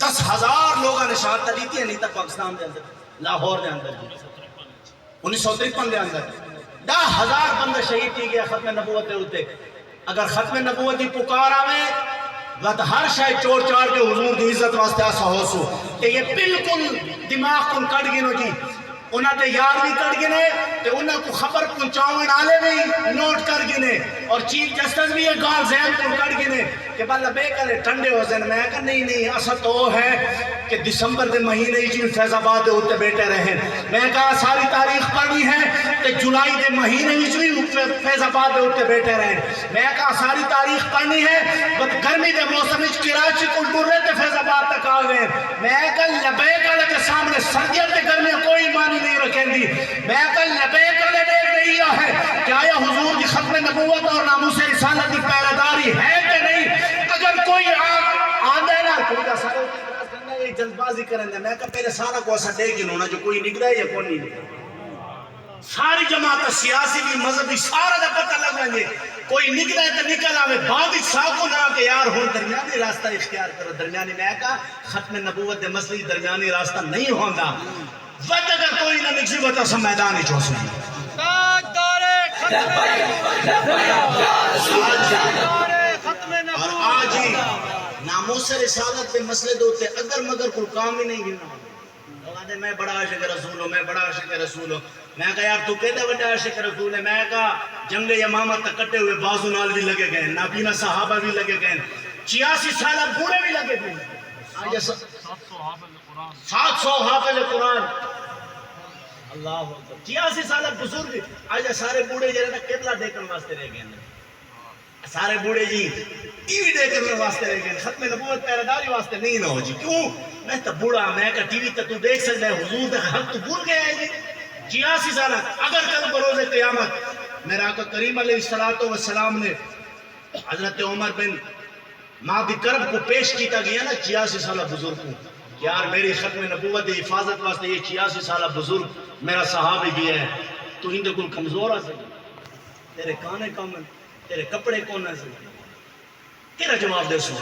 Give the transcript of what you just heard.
10,000 لوگوں نے شہادت دیتی ہے نہیں تک پاکستان دے اندر لاہور دے اندر 1953 دے اندر 10,000 بندے شہید کی گیا ختم نبوت دے ہوتے. اگر ختم نبوت دی پکار آوے وقت ہر شاید چوڑ چاڑ کے حضور دی عزت واسطے آسا ہو سو کہ یہ بالکل دماغ کن کٹ گئے جی انہاں تے یاد بھی کٹ گئے تے انہاں کو خبر پہنچاؤن آلے بھی نوٹ کر گئے اور چیف جسٹس بھی یہ گال ذہن کو کٹ گئے کہ بلہ بے کرے ٹھنڈے ہو زین. میں کہا نہیں ایسا تو ہے کہ دسمبر دے مہینے ہی فیض آباد ہوتے بیٹھے رہے. میں کہا ساری تاریخ پڑھنی ہے کہ جولائی دے مہینے ہی فیض آباد ہوتے بیٹھے رہے. میں کہا ساری تاریخ پڑھنی ہے بس گرمی دے موسم کراچی کو ڈر رہے تھے فیض آباد تک آ گئے. میں کہا لبیک والے کے سامنے سردیوں تے گرمی کوئی معنی نہیں رکھیں دی. میں کہا لبیک والے دیکھ رہی ہے کہ آیا حضور کی ختم نبوت اور ناموس رسالت کی پہرےداری ہے کہ نہیں. اگر کوئی آدھے نا کوئی کا سارا یہ جلد بازی کریں دے. میں کہا پہلے سارا کو ایسا دے گنو نا جو کوئی نگرہ ہے یا کون نہیں نگرہ. ساری جماعت سیاسی بھی مذہبی سارا دا پتہ لگ رہے ہیں کوئی نکلے تو نکل آوے بعد ہی ساکو نہ کہ یار ہون درمیانی راستہ اختیار کرو. درمیانی میں کہا ختم نبوت دے مسئلے درمیانی راستہ نہیں ہوندہ. وقت اگر کوئی نہ نکسی وقت اسا میدانی چوسے اور آج ہی ناموس رسالت دے مسئلے دوتے اگر مگر کوئی کام ہی نہیں گرنا. میں بڑا عاشق رسول ہوں میں بڑا عاشق رسول ہوں. میں کہا یار تو کہتے بڑا عاشق رسول ہے. میں کہا جنگ یمامہ تک کٹے ہوئے بازو نال بھی لگے گئے نابینا صحابہ بھی لگے گئے 86 سالہ بوڑھے بھی لگے گئے 700 حافظ قرآن اللہ 86 سالہ بزرگ آج سارے بوڑھے جرے قبلہ دیکھنے واسطے رہ گئے سارے بوڑھے جی ٹی وی دیکھنے واسطے رہ گئے ختم نبوت پہرےداری واسطے نہیں نہ ہو جی. کیوں میں تو بوڑھا میں کہا ٹی وی تو دیکھ سکتا ہے حضور دے حق تو بھول گیا ہے جی 86 سالہ. اگر کل بروز قیامت میرا آقا کریم علیہ السلام نے حضرت عمر بن مابی کرب کو پیش کیتا گیا نا 86 سالہ بزرگ کو یار میری ختم نبوت دی حفاظت واسطے یہ 86 سالہ بزرگ میرا صحابی بھی ہے تو ہندے کل کمزور آ سکے تیرے کانے کم تیرے کپڑے کون ہے تیرا جواب دے سو